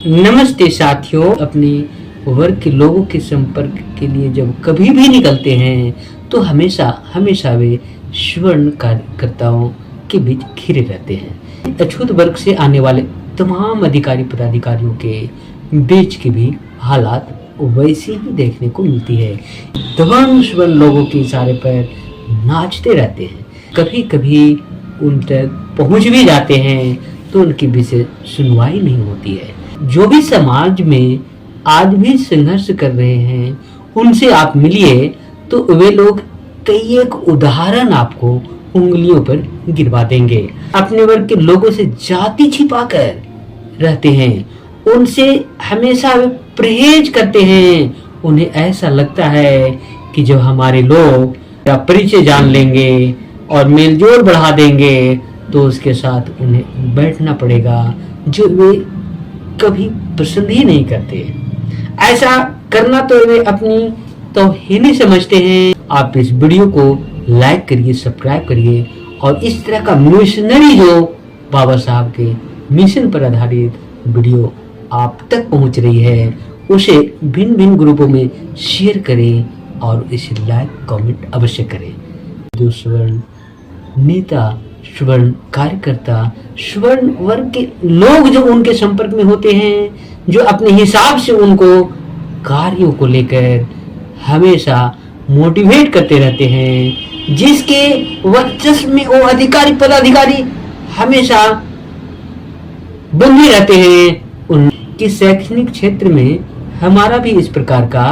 नमस्ते साथियों, अपने वर्ग के लोगों के संपर्क के लिए जब कभी भी निकलते हैं तो हमेशा हमेशा वे स्वर्ण कार्यकर्ताओं के बीच घिरे रहते हैं। अछूत वर्ग से आने वाले तमाम अधिकारी पदाधिकारियों के बीच की भी हालात वैसी ही देखने को मिलती है। तमाम स्वर्ण लोगों के इशारे पर नाचते रहते हैं, कभी कभी उन तक पहुंच भी जाते हैं तो उनकी विशेष सुनवाई नहीं होती है। जो भी समाज में आज भी संघर्ष कर रहे हैं उनसे आप मिलिए तो वे लोग कई एक उदाहरण आपको उंगलियों पर गिरवा देंगे। अपने वर्ग के लोगों से जाति छिपाकर रहते हैं, उनसे हमेशा वे परहेज करते हैं। उन्हें ऐसा लगता है कि जब हमारे लोग या परिचय जान लेंगे और मेलजोल बढ़ा देंगे तो उसके साथ उन्हें बैठना पड़ेगा, जो वे कभी पसंद ही नहीं करते। ऐसा करना तो वे अपनी तौहीनी समझते हैं। आप इस वीडियो को लाइक करिए, सब्सक्राइब करिए और इस तरह का मिशनरी जो बाबा साहब के मिशन पर आधारित वीडियो आप तक पहुंच रही है उसे भिन्न भिन्न ग्रुपों में शेयर करें और इसे लाइक कमेंट अवश्य करें। जो स्वर्ण नेता, स्वर्ण कार्यकर्ता, स्वर्ण वर्ग के लोग जो उनके संपर्क में होते हैं, जो अपने हिसाब से उनको कार्यों को लेकर हमेशा मोटिवेट करते रहते हैं, जिसके वर्चस्व में वो अधिकारी पदाधिकारी हमेशा बंधे रहते हैं। उनके शैक्षणिक क्षेत्र में हमारा भी इस प्रकार का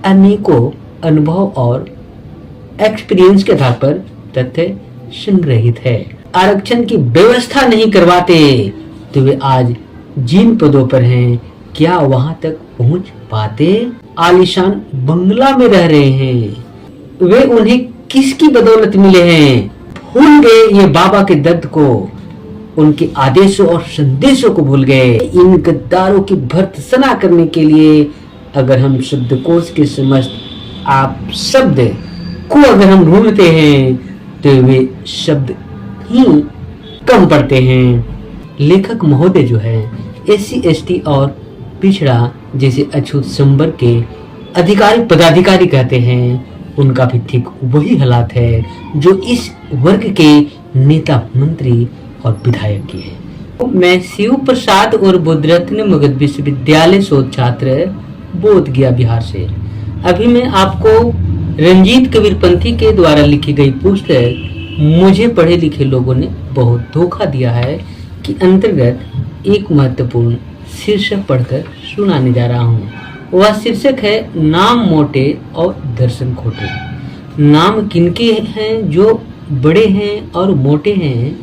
अनेकों अनुभव और एक्सपीरियंस के आधार पर तथ्य संग्रहित है। आरक्षण की व्यवस्था नहीं करवाते तो वे आज जिन पदों पर हैं क्या वहां तक पहुंच पाते? आलीशान बंगला में रह रहे हैं, वे उन्हें किसकी बदौलत मिले हैं? भूल गए ये बाबा के दर्द को, उनके आदेशों और संदेशों को भूल गए। इन गद्दारों की भर्त्सना करने के लिए अगर हम शब्दकोश के समस्त आप शब्द को अगर हम ढूंढते हैं तो वे शब्द ही कम पड़ते हैं। लेखक महोदय जो है SC ST और पिछड़ा जैसे अछूत संवर्ग के अधिकारी पदाधिकारी कहते हैं, उनका भी ठीक वही हालात है जो इस वर्ग के नेता, मंत्री और विधायक की है। मैं शिव प्रसाद और बुद्धरत्न मगध विश्वविद्यालय शोध छात्र, बोध गया, बिहार से। अभी मैं आपको रंजीत कबीरपंथी के द्वारा लिखी गई पुस्तक मुझे पढ़े लिखे लोगों ने बहुत धोखा दिया है कि अंतर्गत एक महत्वपूर्ण शीर्षक पढ़कर सुनाने जा रहा हूँ। वह शीर्षक है नाम मोटे और दर्शन खोटे। नाम किनके हैं जो बड़े हैं और मोटे हैं,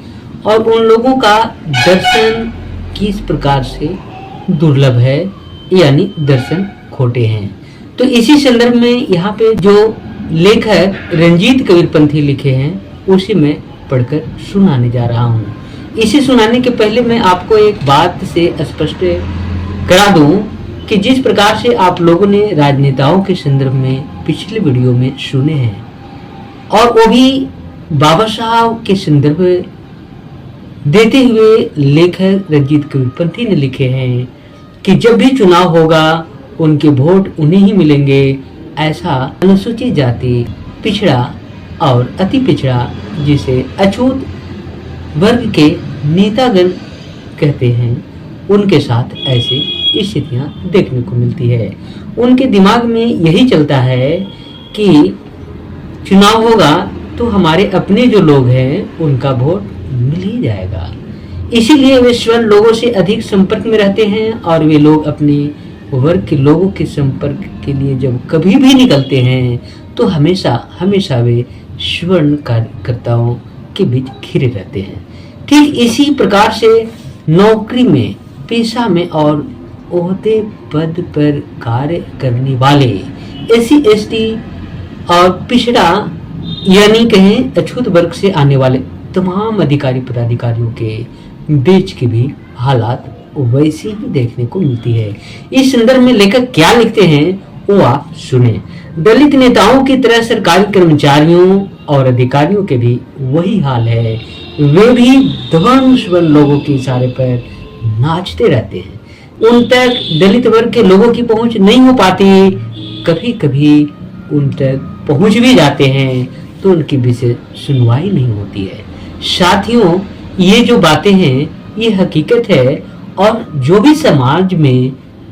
और उन लोगों का दर्शन किस प्रकार से दुर्लभ है, यानी दर्शन खोटे हैं। तो इसी संदर्भ में यहाँ पे जो लेखक रंजीत कबीरपंथी लिखे हैं उसी में पढ़कर सुनाने जा रहा हूँ। इसे सुनाने के पहले मैं आपको एक बात से स्पष्ट करा दूं कि जिस प्रकार से आप लोगों ने राजनेताओं के संदर्भ में पिछले वीडियो में सुने हैं, और वो भी बाबा साहब के संदर्भ देते हुए लेखक रंजीत कबीरपंथी ने लिखे हैं कि जब भी चुनाव होगा उनके वोट उन्हें ही मिलेंगे। ऐसा अनुसूचित जाति, पिछड़ा और अति पिछड़ा जिसे अछूत वर्ग के नेतागण कहते हैं, उनके साथ ऐसी स्थितियां देखने को मिलती है। उनके दिमाग में यही चलता है कि चुनाव होगा तो हमारे अपने जो लोग हैं उनका वोट मिल ही जाएगा। इसीलिए वे स्वर्ण लोगों से अधिक संपर्क में रहते हैं, और वे लोग अपने वर्ग के लोगों के संपर्क के लिए जब कभी भी निकलते हैं तो हमेशा हमेशा वे स्वर्ण कार्यकर्ताओं के बीच घिरे रहते हैं। ठीक इसी प्रकार से नौकरी में, पेशा में और ओहदे पद पर कार्य करने वाले SC ST और पिछड़ा यानी कहें अछूत वर्ग से आने वाले तमाम अधिकारी पदाधिकारियों के बीच की भी हालात वैसी ही देखने को मिलती है। इस संदर्भ में लेखक क्या लिखते हैं वो आप सुने। दलित नेताओं की तरह सरकारी कर्मचारियों और अधिकारियों के भी वही हाल है, वे भी ध्वंस लोगों के इशारे पर नाचते रहते हैं। उन तक दलित वर्ग के लोगों की पहुंच नहीं हो पाती, कभी कभी उन तक पहुंच भी जाते हैं तो उनकी विशेष सुनवाई नहीं होती है। साथियों, ये जो बातें हैं ये हकीकत है, और जो भी समाज में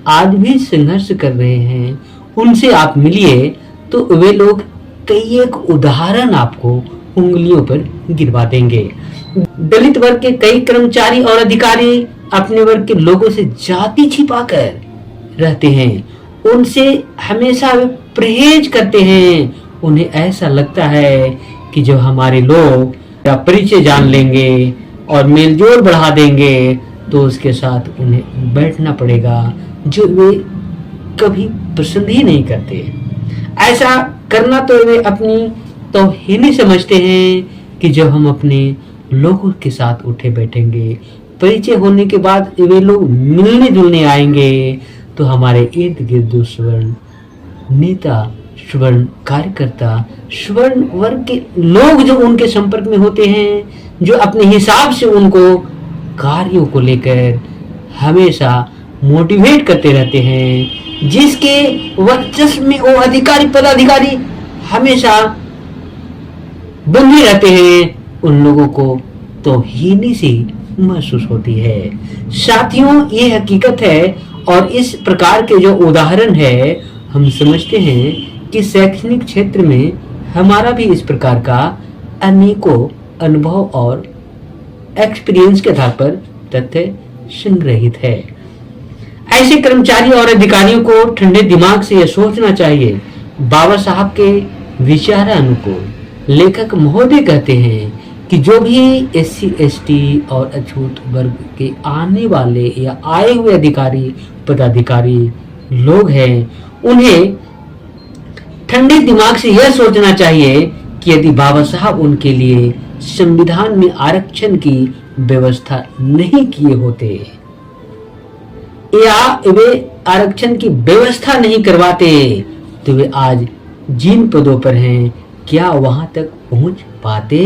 आज भी संघर्ष कर रहे हैं उनसे आप मिलिए तो वे लोग कई एक उदाहरण आपको उंगलियों पर गिरवा देंगे। दलित वर्ग के कई कर्मचारी और अधिकारी अपने वर्ग के लोगों से जाति छिपाकर रहते हैं, उनसे हमेशा वे परहेज करते हैं। उन्हें ऐसा लगता है कि जब हमारे लोग या परिचय जान लेंगे और मेलजोल बढ़ा देंगे तो उसके साथ उन्हें बैठना पड़ेगा, जो वे कभी पसंद ही नहीं करते। ऐसा करना तो वे अपनी तौहीनी समझते हैं कि जब हम अपने लोगों के साथ उठे बैठेंगे, परिचय होने के बाद वे लोग मिलने जुलने आएंगे तो हमारे इर्द गिर्द स्वर्ण नेता, स्वर्ण कार्यकर्ता, स्वर्ण वर्ग के लोग जो उनके संपर्क में होते हैं, जो अपने हिसाब से उनको कार्यों को लेकर हमेशा मोटिवेट करते रहते हैं, जिसके वर्चस्व में वो अधिकारी पदाधिकारी हमेशा बंधे रहते हैं, उन लोगों को तौहीनी सी महसूस होती है। साथियों, ये हकीकत है, और इस प्रकार के जो उदाहरण है हम समझते हैं कि शैक्षणिक क्षेत्र में हमारा भी इस प्रकार का अनेकों अनुभव और एक्सपीरियंस के आधार पर तथ्य संग्रहित है। ऐसे कर्मचारी और अधिकारियों को ठंडे दिमाग से यह सोचना चाहिए। बाबा साहब के विचारानुकूल लेखक महोदय कहते हैं कि जो भी SC ST और अछूत वर्ग के आने वाले या आए हुए अधिकारी पदाधिकारी लोग हैं, उन्हें ठंडे दिमाग से यह सोचना चाहिए कि यदि बाबा साहब उनके लिए संविधान में आरक्षण की व्यवस्था नहीं किए होते या वे आरक्षण की व्यवस्था नहीं करवाते तो वे आज जिन पदों पर हैं क्या वहां तक पहुंच पाते।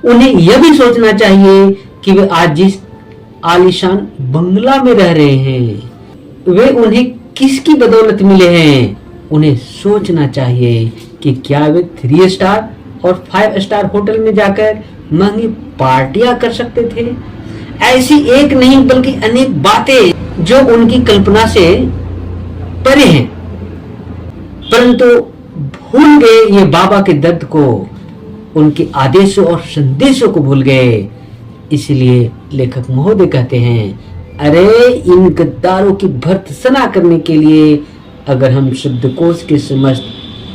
उन्हें यह भी सोचना चाहिए कि वे आज जिस आलीशान बंगला में रह रहे हैं वे उन्हें किसकी बदौलत मिले हैं। उन्हें सोचना चाहिए कि क्या वे 3 स्टार और 5 स्टार होटल में जाकर महंगी पार्टियां कर सकते थे। ऐसी एक नहीं बल्कि अनेक बातें जो उनकी कल्पना से परे हैं, परंतु भूल गए ये बाबा के दर्द को, उनके आदेशों और संदेशों को भूल गए। इसलिए लेखक महोदय कहते हैं, अरे इन गद्दारों की भर्त्सना करने के लिए अगर हम शब्दकोश के समस्त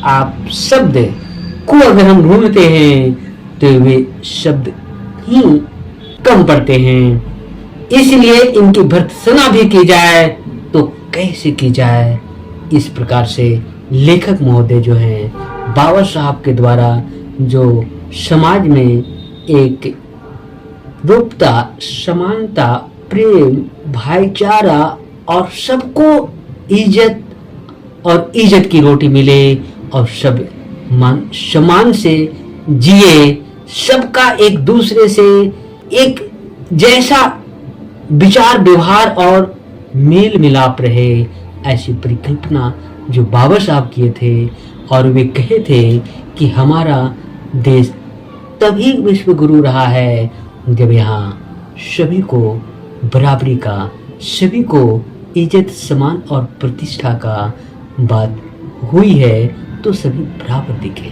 आप शब्द को अगर हम ढूंढते हैं तो वे शब्द ही कम पड़ते हैं। इसलिए इनकी भर्त्सना भी की जाए तो कैसे की जाए। इस प्रकार से लेखक महोदय जो हैं बाबा साहब के द्वारा जो समाज में एक रूपता, समानता, प्रेम, भाईचारा और सबको इज्जत और इज्जत की रोटी मिले और सब समान से जिए, सबका एक दूसरे से एक जैसा विचार व्यवहार और मेल मिलाप रहे, ऐसी परिकल्पना जो बाबा साहब किए थे। और वे कहे थे कि हमारा देश तभी विश्व गुरु रहा है जब यहाँ सभी को बराबरी का, सभी को इज्जत, सम्मान और प्रतिष्ठा का बात हुई है तो सभी बराबर दिखे।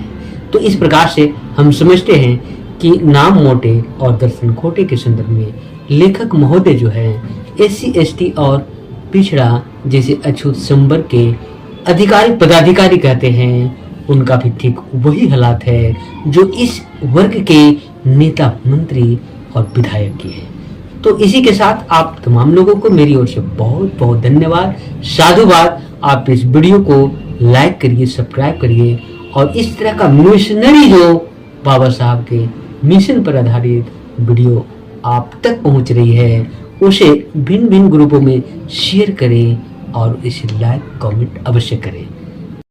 तो इस प्रकार से हम समझते हैं कि नाम मोटे और दर्शन खोटे के संदर्भ में लेखक महोदय जो है SC ST और पिछड़ा जैसे अछूत संवर्ग के अधिकारी पदाधिकारी कहते हैं, उनका भी ठीक वही हालात है जो इस वर्ग के नेता, मंत्री और विधायक की है। तो इसी के साथ आप तमाम लोगों को मेरी ओर से बहुत बहुत धन्यवाद, साधुवाद। आप इस वीडियो को लाइक करिए, सब्सक्राइब करिए और इस तरह का मिशनरी जो बाबा साहब के मिशन पर आधारित वीडियो आप तक पहुंच रही है उसे भिन्न भिन्न ग्रुपों में शेयर करें और इसे लाइक कमेंट अवश्य करें।